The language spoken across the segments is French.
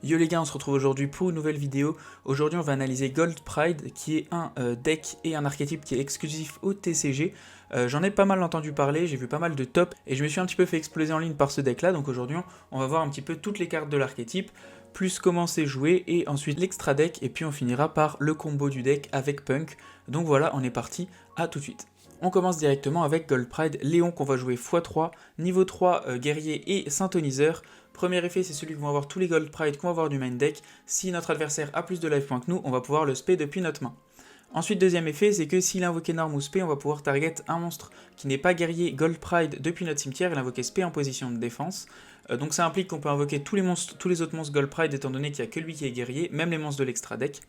Yo les gars, on se retrouve aujourd'hui pour une nouvelle vidéo. Aujourd'hui on va analyser Gold Pride qui est un deck et un archétype qui est exclusif au TCG. J'en ai pas mal entendu parler, j'ai vu pas mal de top et je me suis un petit peu fait exploser en ligne par ce deck là. Donc aujourd'hui on va voir un petit peu toutes les cartes de l'archétype, plus comment c'est joué et ensuite l'extra deck et puis on finira par le combo du deck avec Punk. Donc voilà, on est parti, à tout de suite. On commence directement avec Gold Pride, Léon qu'on va jouer x3, niveau 3 guerrier et synthoniseur. Premier effet, c'est celui que vont avoir tous les Gold Pride qu'on va avoir du main deck. Si notre adversaire a plus de life points que nous, on va pouvoir le spé depuis notre main. Ensuite, deuxième effet, c'est que s'il invoque énorme ou spé, on va pouvoir target un monstre qui n'est pas guerrier Gold Pride depuis notre cimetière et l'invoquer spé en position de défense. Donc ça implique qu'on peut invoquer tous les autres monstres Gold Pride étant donné qu'il n'y a que lui qui est guerrier, même les monstres de l'extra deck.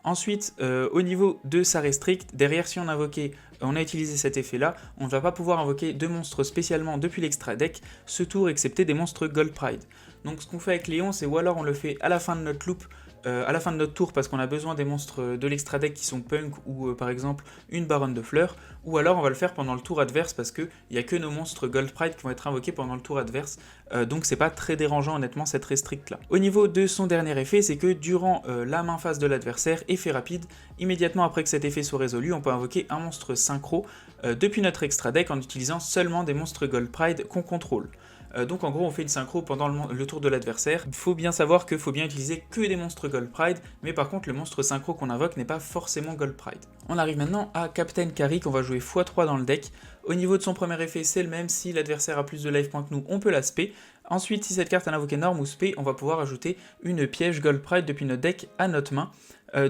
Ensuite, au niveau de sa restrict, derrière si on a utilisé cet effet là, on ne va pas pouvoir invoquer de monstres spécialement depuis l'extra deck, ce tour excepté des monstres Gold Pride. Donc ce qu'on fait avec Léon, c'est ou alors on le fait à la fin de notre loop, à la fin de notre tour parce qu'on a besoin des monstres de l'extra deck qui sont punk ou par exemple une baronne de fleurs, ou alors on va le faire pendant le tour adverse parce qu'il n'y a que nos monstres Gold Pride qui vont être invoqués pendant le tour adverse, donc c'est pas très dérangeant honnêtement cette restrict là. Au niveau de son dernier effet, c'est que durant la main phase de l'adversaire, effet rapide, immédiatement après que cet effet soit résolu, on peut invoquer un monstre synchro depuis notre extra deck en utilisant seulement des monstres Gold Pride qu'on contrôle. Donc en gros on fait une synchro pendant le tour de l'adversaire. Il faut bien savoir qu'il faut bien utiliser que des monstres Gold Pride, mais par contre le monstre synchro qu'on invoque n'est pas forcément Gold Pride. On arrive maintenant à Captain Carry qu'on va jouer x3 dans le deck. Au niveau de son premier effet c'est le même, si l'adversaire a plus de life points que nous on peut la spé. Ensuite si cette carte a invoqué énorme ou spé, on va pouvoir ajouter une piège Gold Pride depuis notre deck à notre main.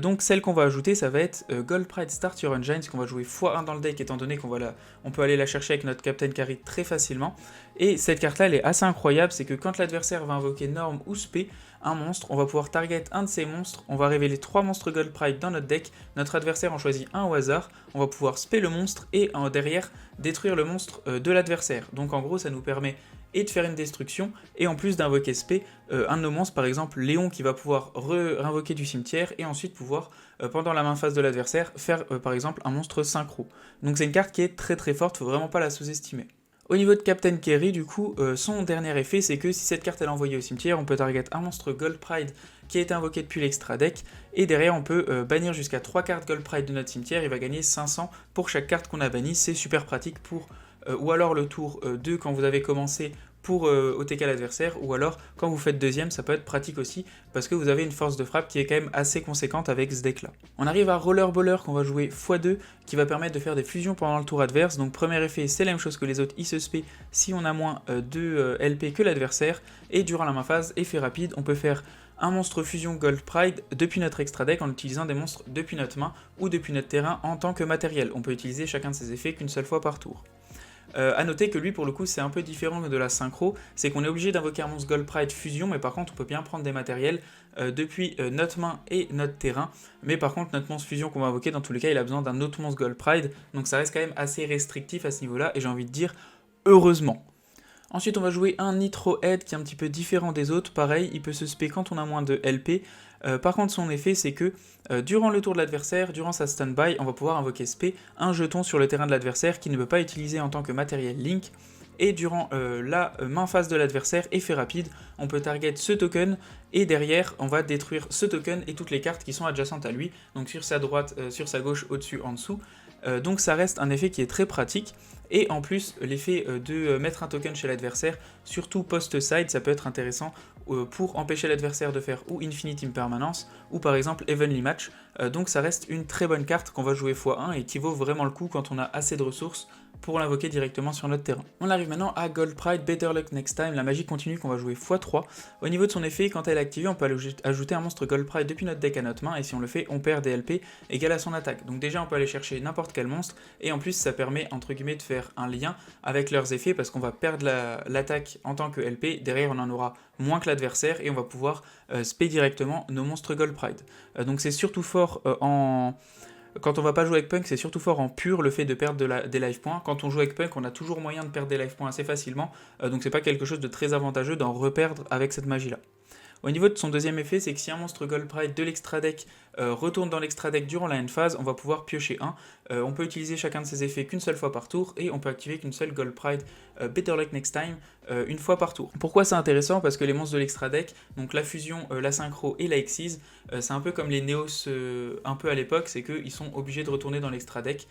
Donc celle qu'on va ajouter ça va être Gold Pride Start Your Engine, qu'on va jouer x1 dans le deck étant donné on peut aller la chercher avec notre Captain Carry très facilement. Et cette carte là elle est assez incroyable, c'est que quand l'adversaire va invoquer Norm ou Spé, un monstre, on va pouvoir target un de ces monstres, on va révéler 3 monstres Gold Pride dans notre deck, notre adversaire en choisit un au hasard, on va pouvoir spé le monstre et derrière détruire le monstre de l'adversaire. Donc en gros ça nous permet et de faire une destruction, et en plus d'invoquer spé, un de nos monstres, par exemple Léon qui va pouvoir réinvoquer du cimetière, et ensuite pouvoir, pendant la main phase de l'adversaire, faire par exemple un monstre synchro. Donc c'est une carte qui est très très forte, faut vraiment pas la sous-estimer. Au niveau de Captain Carry, du coup, son dernier effet, c'est que si cette carte est envoyée au cimetière, on peut target un monstre Gold Pride qui a été invoqué depuis l'extra deck, et derrière on peut bannir jusqu'à 3 cartes Gold Pride de notre cimetière, il va gagner 500 pour chaque carte qu'on a bannie, c'est super pratique pour ou alors le tour 2 quand vous avez commencé pour OTK l'adversaire, ou alors quand vous faites deuxième, ça peut être pratique aussi, parce que vous avez une force de frappe qui est quand même assez conséquente avec ce deck là. On arrive à Rollerballer qu'on va jouer x2, qui va permettre de faire des fusions pendant le tour adverse, donc premier effet c'est la même chose que les autres, il se spé si on a moins de LP que l'adversaire, et durant la main phase, effet rapide, on peut faire un monstre fusion Gold Pride depuis notre extra deck en utilisant des monstres depuis notre main ou depuis notre terrain en tant que matériel. On peut utiliser chacun de ces effets qu'une seule fois par tour. A noter que lui pour le coup c'est un peu différent de la synchro, c'est qu'on est obligé d'invoquer un monstre Gold Pride fusion, mais par contre on peut bien prendre des matériels depuis notre main et notre terrain, mais par contre notre monstre fusion qu'on va invoquer dans tous les cas il a besoin d'un autre monstre Gold Pride, donc ça reste quand même assez restrictif à ce niveau là, et j'ai envie de dire heureusement. Ensuite on va jouer un Nitro Head qui est un petit peu différent des autres, pareil il peut se spé quand on a moins de LP. Par contre son effet c'est que durant le tour de l'adversaire, durant sa standby, on va pouvoir invoquer spé un jeton sur le terrain de l'adversaire qui ne peut pas utiliser en tant que matériel link, et durant la main phase de l'adversaire, effet rapide, on peut target ce token, et derrière on va détruire ce token et toutes les cartes qui sont adjacentes à lui, donc sur sa droite, sur sa gauche, au-dessus, en dessous. Donc ça reste un effet qui est très pratique, et en plus l'effet de mettre un token chez l'adversaire, surtout post-side, ça peut être intéressant pour empêcher l'adversaire de faire ou Infinite Impermanence, ou par exemple Evenly Match, donc ça reste une très bonne carte qu'on va jouer x1 et qui vaut vraiment le coup quand on a assez de ressources pour l'invoquer directement sur notre terrain. On arrive maintenant à Gold Pride Better Luck Next Time, la magie continue qu'on va jouer x3. Au niveau de son effet, quand elle est activée, on peut ajouter un monstre Gold Pride depuis notre deck à notre main, et si on le fait, on perd des LP égale à son attaque. Donc déjà on peut aller chercher n'importe quel monstre, et en plus ça permet entre guillemets de faire un lien avec leurs effets, parce qu'on va perdre l'attaque en tant que LP, derrière on en aura moins que l'adversaire, et on va pouvoir spé directement nos monstres Gold Pride. Donc c'est surtout fort quand on va pas jouer avec Punk, c'est surtout fort en pur le fait de perdre des life points. Quand on joue avec Punk, on a toujours moyen de perdre des life points assez facilement, donc c'est pas quelque chose de très avantageux d'en reperdre avec cette magie là. Au niveau de son deuxième effet, c'est que si un monstre Gold Pride de l'extra deck retourne dans l'extra deck durant la end phase, on va pouvoir piocher un. On peut utiliser chacun de ces effets qu'une seule fois par tour et on peut activer qu'une seule Gold Pride Better Luck Next Time une fois par tour. Pourquoi c'est intéressant? Parce que les monstres de l'extra deck, donc la fusion, la synchro et la Xyz, c'est un peu comme les Neos un peu à l'époque, c'est qu'ils sont obligés de retourner dans l'extra deck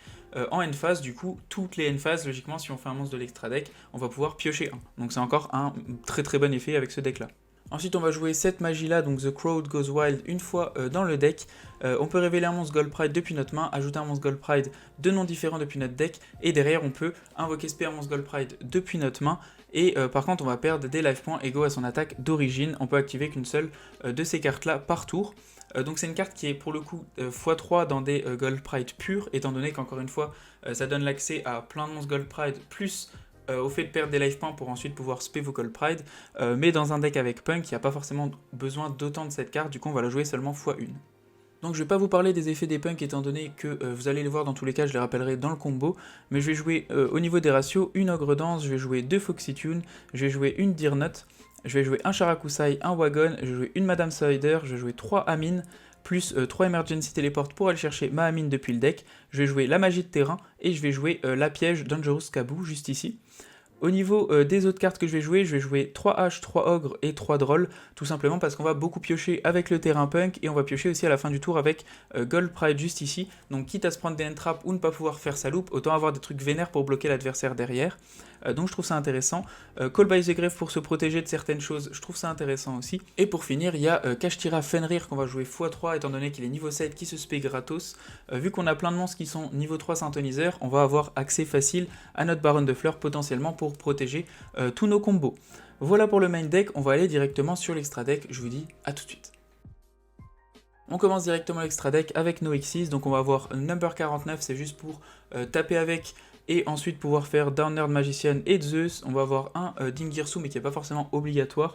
en end phase. Du coup, toutes les end phases, logiquement, si on fait un monstre de l'extra deck, on va pouvoir piocher un. Donc c'est encore un très très bon effet avec ce deck là. Ensuite, on va jouer cette magie-là, donc The Crowd Goes Wild, une fois dans le deck. On peut révéler un monstre Gold Pride depuis notre main, ajouter un monstre Gold Pride de noms différents depuis notre deck, et derrière, on peut invoquer Spear monstre Gold Pride depuis notre main. Et par contre, on va perdre des life points égaux à son attaque d'origine. On peut activer qu'une seule de ces cartes-là par tour. Donc c'est une carte qui est pour le coup x3 dans des Gold Pride purs, étant donné qu'encore une fois, ça donne l'accès à plein de monstres Gold Pride, plus au fait de perdre des life points pour ensuite pouvoir spé vos Gold Pride, mais dans un deck avec Punk, il n'y a pas forcément besoin d'autant de cette carte, du coup on va la jouer seulement x1. Donc je vais pas vous parler des effets des punks étant donné que vous allez les voir dans tous les cas, je les rappellerai dans le combo, mais je vais jouer au niveau des ratios une Ogre Danse, je vais jouer 2 Foxy Tune, je vais jouer une Deer Nut, je vais jouer un Charakusai, un Wagon, je vais jouer une Madame Spider, je vais jouer 3 Amine, plus 3 Emergency Teleport pour aller chercher ma Amine depuis le deck, je vais jouer la magie de terrain, et je vais jouer la piège Dangerous Kaboo juste ici. Au niveau des autres cartes que je vais jouer 3 H, 3 Ogre et 3 Droll, tout simplement parce qu'on va beaucoup piocher avec le terrain Punk, et on va piocher aussi à la fin du tour avec Gold Pride juste ici, donc quitte à se prendre des end-traps ou ne pas pouvoir faire sa loupe, autant avoir des trucs vénères pour bloquer l'adversaire derrière. Donc je trouve ça intéressant. Call by the Grave pour se protéger de certaines choses, je trouve ça intéressant aussi. Et pour finir, il y a Kashtira Fenrir qu'on va jouer x3 étant donné qu'il est niveau 7 qui se spé gratos. Vu qu'on a plein de monstres qui sont niveau 3 synthoniseurs, on va avoir accès facile à notre Baronne de Fleurs potentiellement pour protéger tous nos combos. Voilà pour le main deck, on va aller directement sur l'extra deck, je vous dis à tout de suite. On commence directement l'extra deck avec nos Xyz, donc on va avoir number 49, c'est juste pour taper avec et ensuite pouvoir faire Downerd Magician et Zeus. On va avoir un Dingirsu mais qui n'est pas forcément obligatoire.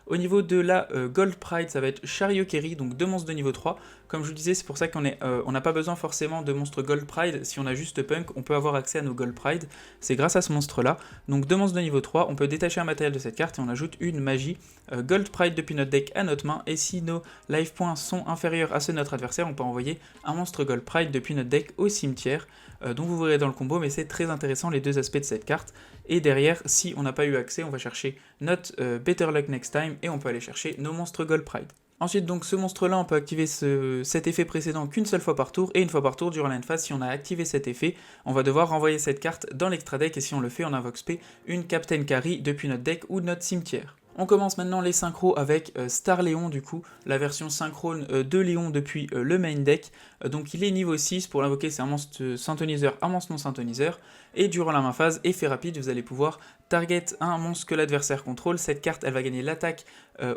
Au niveau de la Gold Pride, ça va être Chariot Kerry, donc 2 monstres de niveau 3. Comme je vous disais, c'est pour ça qu'on n'a pas besoin forcément de monstres Gold Pride. Si on a juste Punk, on peut avoir accès à nos Gold Pride. C'est grâce à ce monstre-là. Donc 2 monstres de niveau 3, on peut détacher un matériel de cette carte et on ajoute une magie Gold Pride depuis notre deck à notre main. Et si nos life points sont inférieurs à ceux de notre adversaire, on peut envoyer un monstre Gold Pride depuis notre deck au cimetière. Donc vous verrez dans le combo, mais c'est très intéressant les deux aspects de cette carte. Et derrière, si on n'a pas eu accès, on va chercher notre Better Luck Next Time et on peut aller chercher nos monstres Gold Pride. Ensuite, donc ce monstre-là, on peut activer cet effet précédent qu'une seule fois par tour, et une fois par tour durant la phase, si on a activé cet effet, on va devoir renvoyer cette carte dans l'extra deck, et si on le fait, on invoque spé une Captain Carry depuis notre deck ou notre cimetière. On commence maintenant les synchros avec Star Léon, du coup, la version synchrone de Léon depuis le main deck. Donc il est niveau 6, pour l'invoquer c'est un monstre synthoniseur, un monstre non synthoniseur. Et durant la main phase, effet rapide, vous allez pouvoir target un monstre que l'adversaire contrôle. Cette carte, elle va gagner l'attaque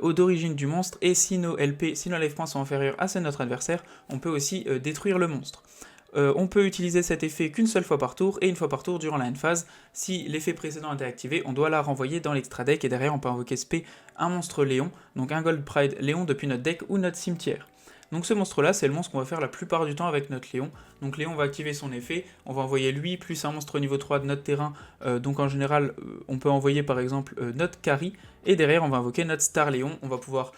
d'origine du monstre, et si nos LP, si nos life points sont inférieurs à ceux de notre adversaire, on peut aussi détruire le monstre. On peut utiliser cet effet qu'une seule fois par tour, et une fois par tour durant la end phase. Si l'effet précédent est activé, on doit la renvoyer dans l'extra deck, et derrière on peut invoquer spé un monstre Léon, donc un Gold Pride Léon depuis notre deck ou notre cimetière. Donc ce monstre-là, c'est le monstre qu'on va faire la plupart du temps avec notre Léon. Donc Léon va activer son effet, on va envoyer lui, plus un monstre niveau 3 de notre terrain, donc en général, on peut envoyer par exemple notre Carry, et derrière on va invoquer notre Star Léon, on va pouvoir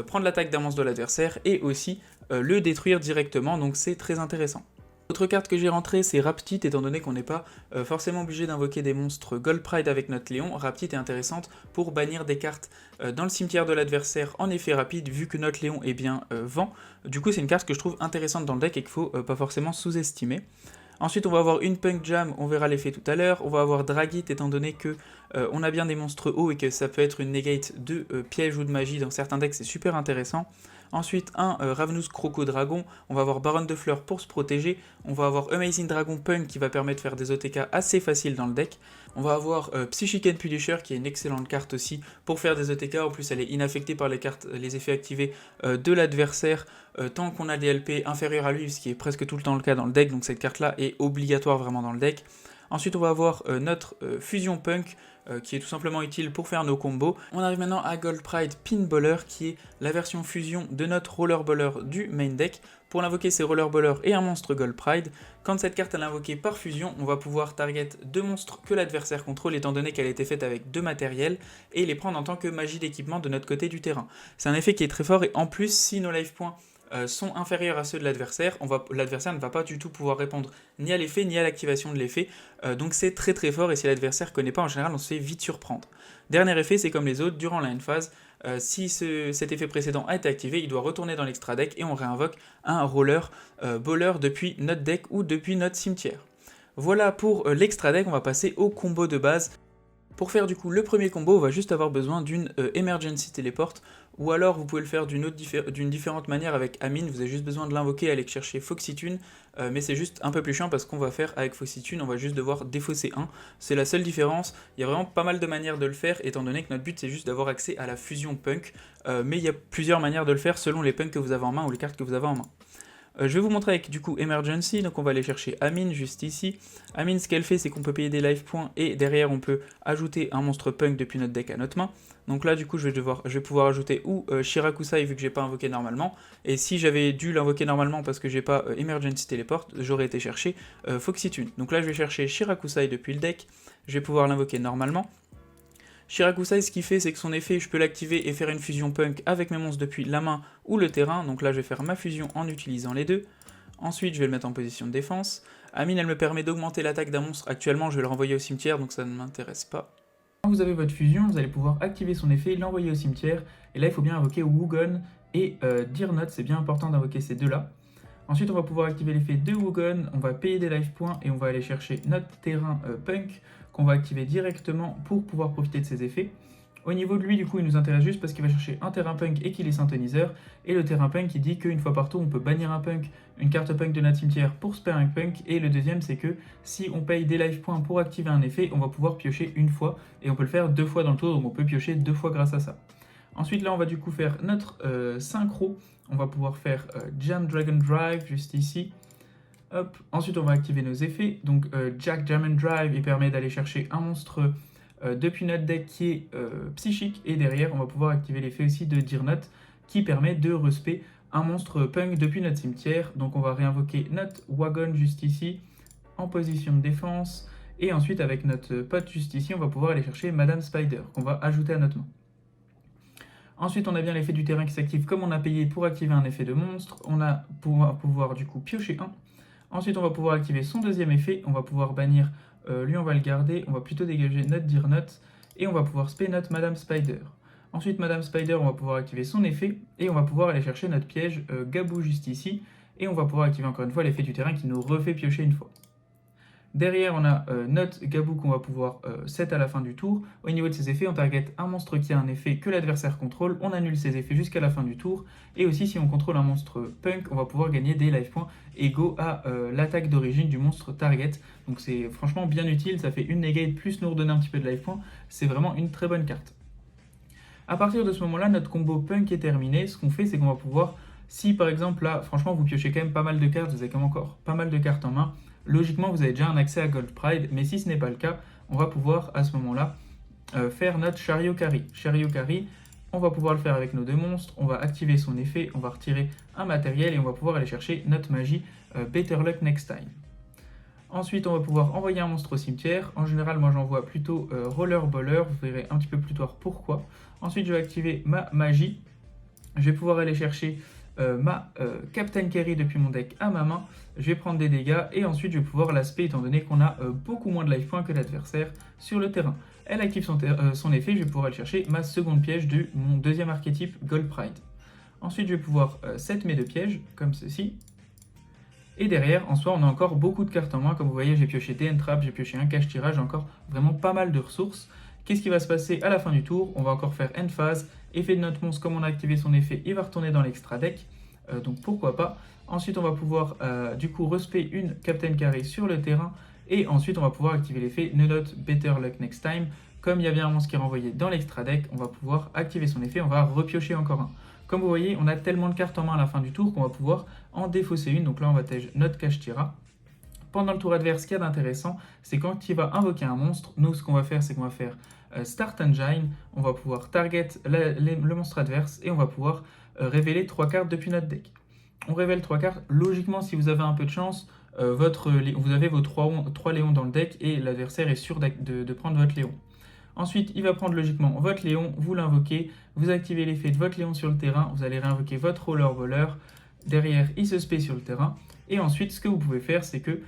prendre l'attaque d'un monstre de l'adversaire, et aussi le détruire directement, donc c'est très intéressant. Autre carte que j'ai rentrée, c'est Raptit, étant donné qu'on n'est pas forcément obligé d'invoquer des monstres Gold Pride avec notre Léon. Raptit est intéressante pour bannir des cartes dans le cimetière de l'adversaire en effet rapide, vu que notre Léon est bien vent. Du coup, c'est une carte que je trouve intéressante dans le deck et qu'il faut pas forcément sous-estimer. Ensuite, on va avoir une Punk Jam, on verra l'effet tout à l'heure. On va avoir Dragit, étant donné que on a bien des monstres hauts et que ça peut être une negate de piège ou de magie dans certains decks, c'est super intéressant. Ensuite, un Ravenous Croco Dragon, on va avoir Baronne de Fleurs pour se protéger, on va avoir Amazing Dragon Punk qui va permettre de faire des OTK assez faciles dans le deck, on va avoir Psychic and Punisher qui est une excellente carte aussi pour faire des OTK, en plus elle est inaffectée par les effets activés de l'adversaire tant qu'on a des LP inférieurs à lui, ce qui est presque tout le temps le cas dans le deck, donc cette carte là est obligatoire vraiment dans le deck. Ensuite on va avoir notre Fusion Punk, qui est tout simplement utile pour faire nos combos. On arrive maintenant à Gold Pride Pinballer, qui est la version fusion de notre Roller Baller du main deck. Pour l'invoquer, c'est Roller Baller et un monstre Gold Pride. Quand cette carte est invoquée par fusion, on va pouvoir target 2 monstres que l'adversaire contrôle, étant donné qu'elle a été faite avec 2 matériels, et les prendre en tant que magie d'équipement de notre côté du terrain. C'est un effet qui est très fort, et en plus, si nos life points sont inférieurs à ceux de l'adversaire, l'adversaire ne va pas du tout pouvoir répondre ni à l'effet ni à l'activation de l'effet, donc c'est très très fort, et si l'adversaire ne connaît pas, en général on se fait vite surprendre. Dernier effet, c'est comme les autres, durant la end phase, si cet effet précédent a été activé, il doit retourner dans l'extra deck et on réinvoque un roller bowler depuis notre deck ou depuis notre cimetière. Voilà pour l'extra deck, on va passer au combo de base. Pour faire du coup le premier combo, on va juste avoir besoin d'une Emergency Teleport, ou alors vous pouvez le faire d'une différente manière avec Amine, vous avez juste besoin de l'invoquer et aller chercher Foxytune, mais c'est juste un peu plus chiant parce qu'on va faire avec Foxytune, on va juste devoir défausser 1, c'est la seule différence. Il y a vraiment pas mal de manières de le faire, étant donné que notre but c'est juste d'avoir accès à la fusion punk, mais il y a plusieurs manières de le faire selon les punks que vous avez en main ou les cartes que vous avez en main. Je vais vous montrer avec du coup Emergency, donc on va aller chercher Amine juste ici. Amine, ce qu'elle fait, c'est qu'on peut payer des life points et derrière on peut ajouter un monstre punk depuis notre deck à notre main. Donc là du coup je vais pouvoir ajouter ou Shirakusai vu que j'ai pas invoqué normalement, et si j'avais dû l'invoquer normalement parce que j'ai pas Emergency Teleport, j'aurais été chercher Foxytune. Donc là je vais chercher Shirakusai depuis le deck, je vais pouvoir l'invoquer normalement. Shirakusai, ce qu'il fait, c'est que son effet, je peux l'activer et faire une fusion punk avec mes monstres depuis la main ou le terrain. Donc là, je vais faire ma fusion en utilisant les deux. Ensuite, je vais le mettre en position de défense. Amine, elle me permet d'augmenter l'attaque d'un monstre. Actuellement, je vais le renvoyer au cimetière, donc ça ne m'intéresse pas. Quand vous avez votre fusion, vous allez pouvoir activer son effet, l'envoyer au cimetière. Et là, il faut bien invoquer Wugon et Dirnot. C'est bien important d'invoquer ces deux-là. Ensuite, on va pouvoir activer l'effet de Wugon, on va payer des life points et on va aller chercher notre terrain punk qu'on va activer directement pour pouvoir profiter de ses effets. Au niveau de lui, du coup, il nous intéresse juste parce qu'il va chercher un terrain punk et qu'il est synthoniseur. Et le terrain punk, il dit qu'une fois par tour, on peut bannir un punk, une carte punk de notre cimetière pour spare un punk. Et le deuxième, c'est que si on paye des life points pour activer un effet, on va pouvoir piocher une fois. Et on peut le faire 2 fois dans le tour, donc on peut piocher 2 fois grâce à ça. Ensuite, là, on va du coup faire notre synchro. On va pouvoir faire Jam Dragon Drive juste ici. Hop. Ensuite, on va activer nos effets. Donc, Jack Jam and Drive, il permet d'aller chercher un monstre depuis notre deck qui est psychique. Et derrière, on va pouvoir activer l'effet aussi de Dirnot qui permet de respect un monstre punk depuis notre cimetière. Donc, on va réinvoquer notre Wagon juste ici en position de défense. Et ensuite, avec notre pote juste ici, on va pouvoir aller chercher Madame Spider qu'on va ajouter à notre main. Ensuite, on a bien l'effet du terrain qui s'active comme on a payé pour activer un effet de monstre. On va pouvoir du coup piocher un. Ensuite, on va pouvoir activer son deuxième effet. On va pouvoir bannir, lui on va le garder. On va plutôt dégager notre Dirnot. Et on va pouvoir spé notre Madame Spider. Ensuite, Madame Spider, on va pouvoir activer son effet. Et on va pouvoir aller chercher notre piège Gabou juste ici. Et on va pouvoir activer encore une fois l'effet du terrain qui nous refait piocher une fois. Derrière, on a notre Gabou qu'on va pouvoir set à la fin du tour. Au niveau de ses effets, on target un monstre qui a un effet que l'adversaire contrôle. On annule ses effets jusqu'à la fin du tour. Et aussi, si on contrôle un monstre punk, on va pouvoir gagner des life points égaux à l'attaque d'origine du monstre target. Donc c'est franchement bien utile. Ça fait une negate plus nous redonner un petit peu de life points. C'est vraiment une très bonne carte. À partir de ce moment-là, notre combo punk est terminé. Ce qu'on fait, c'est qu'on va pouvoir... Si par exemple, là, franchement, vous piochez quand même pas mal de cartes, vous avez quand même encore pas mal de cartes en main, logiquement, vous avez déjà un accès à Gold Pride, mais si ce n'est pas le cas, on va pouvoir à ce moment-là faire notre Chariot Carry. Chariot Carry, on va pouvoir le faire avec nos deux monstres, on va activer son effet, on va retirer un matériel et on va pouvoir aller chercher notre magie Better Luck Next Time. Ensuite, on va pouvoir envoyer un monstre au cimetière. En général, moi j'envoie plutôt Roller Baller, vous verrez un petit peu plus tard pourquoi. Ensuite, je vais activer ma magie. Je vais pouvoir aller chercher ma Captain Carry depuis mon deck à ma main. Je vais prendre des dégâts et ensuite je vais pouvoir l'aspect étant donné qu'on a beaucoup moins de life points que l'adversaire sur le terrain. Elle active son effet, je vais pouvoir aller chercher ma seconde piège de mon deuxième archétype Gold Pride. Ensuite, je vais pouvoir set mes deux pièges comme ceci. Et derrière, en soi, on a encore beaucoup de cartes en main. Comme vous voyez, j'ai pioché des Entrap, j'ai pioché un cache-tirage, j'ai encore vraiment pas mal de ressources. Qu'est-ce qui va se passer à la fin du tour? On va encore faire end phase. Effet de notre monstre, comme on a activé son effet, il va retourner dans l'extra deck. Donc pourquoi pas. Ensuite, on va pouvoir du coup respect une Captain Carry sur le terrain. Et ensuite, on va pouvoir activer l'effet No Note Better Luck Next Time. Comme il y a bien un monstre qui est renvoyé dans l'extra deck, on va pouvoir activer son effet. On va repiocher encore un. Comme vous voyez, on a tellement de cartes en main à la fin du tour qu'on va pouvoir en défausser une. Donc là, on va tège notre cache-tira pendant le tour adverse, ce qu'il y a d'intéressant, c'est quand il va invoquer un monstre, nous ce qu'on va faire, c'est qu'on va faire Start Engine, on va pouvoir target le monstre adverse et on va pouvoir révéler 3 cartes depuis notre deck. On révèle 3 cartes, logiquement si vous avez un peu de chance, vous avez vos 3 léons dans le deck et l'adversaire est sûr de prendre votre léon. Ensuite, il va prendre logiquement votre léon, vous l'invoquez, vous activez l'effet de votre léon sur le terrain, vous allez réinvoquer votre rollerballer, derrière il se spé sur le terrain, et ensuite ce que vous pouvez faire c'est que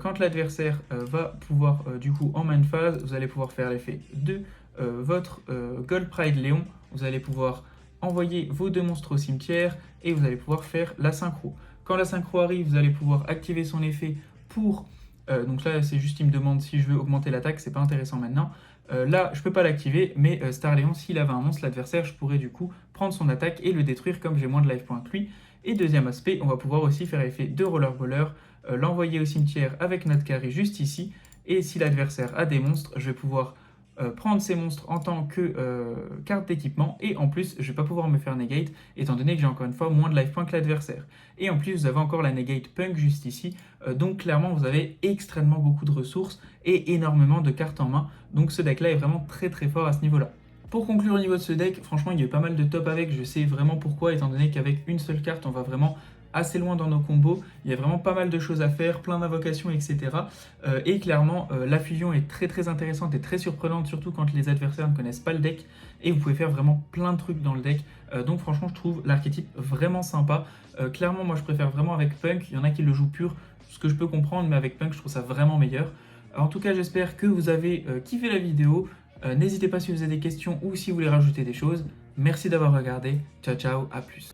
quand l'adversaire va pouvoir du coup en main phase, vous allez pouvoir faire l'effet de votre Gold Pride Léon, vous allez pouvoir envoyer vos 2 monstres au cimetière et vous allez pouvoir faire la synchro. Quand la synchro arrive, vous allez pouvoir activer son effet pour... donc là, c'est juste, il me demande si je veux augmenter l'attaque, c'est pas intéressant maintenant. Là, je peux pas l'activer, mais Starléon, s'il avait un monstre, l'adversaire, je pourrais du coup prendre son attaque et le détruire comme j'ai moins de life points que lui. Et deuxième aspect, on va pouvoir aussi faire l'effet de rollerballer, l'envoyer au cimetière avec notre carré juste ici. Et si l'adversaire a des monstres, je vais pouvoir prendre ces monstres en tant que carte d'équipement et en plus je vais pas pouvoir me faire negate étant donné que j'ai encore une fois moins de life points que l'adversaire. Et en plus vous avez encore la negate punk juste ici, donc clairement vous avez extrêmement beaucoup de ressources et énormément de cartes en main, donc ce deck là est vraiment très très fort à ce niveau là. Pour conclure au niveau de ce deck, franchement il y a eu pas mal de top avec, je sais vraiment pourquoi étant donné qu'avec une seule carte on va vraiment assez loin dans nos combos, il y a vraiment pas mal de choses à faire, plein d'invocations, etc. Et clairement, la fusion est très très intéressante et très surprenante, surtout quand les adversaires ne connaissent pas le deck, et vous pouvez faire vraiment plein de trucs dans le deck. Donc franchement, je trouve l'archétype vraiment sympa. Clairement, moi je préfère vraiment avec Punk, il y en a qui le jouent pur, ce que je peux comprendre, mais avec Punk, je trouve ça vraiment meilleur. En tout cas, j'espère que vous avez kiffé la vidéo. N'hésitez pas si vous avez des questions ou si vous voulez rajouter des choses. Merci d'avoir regardé. Ciao ciao, à plus.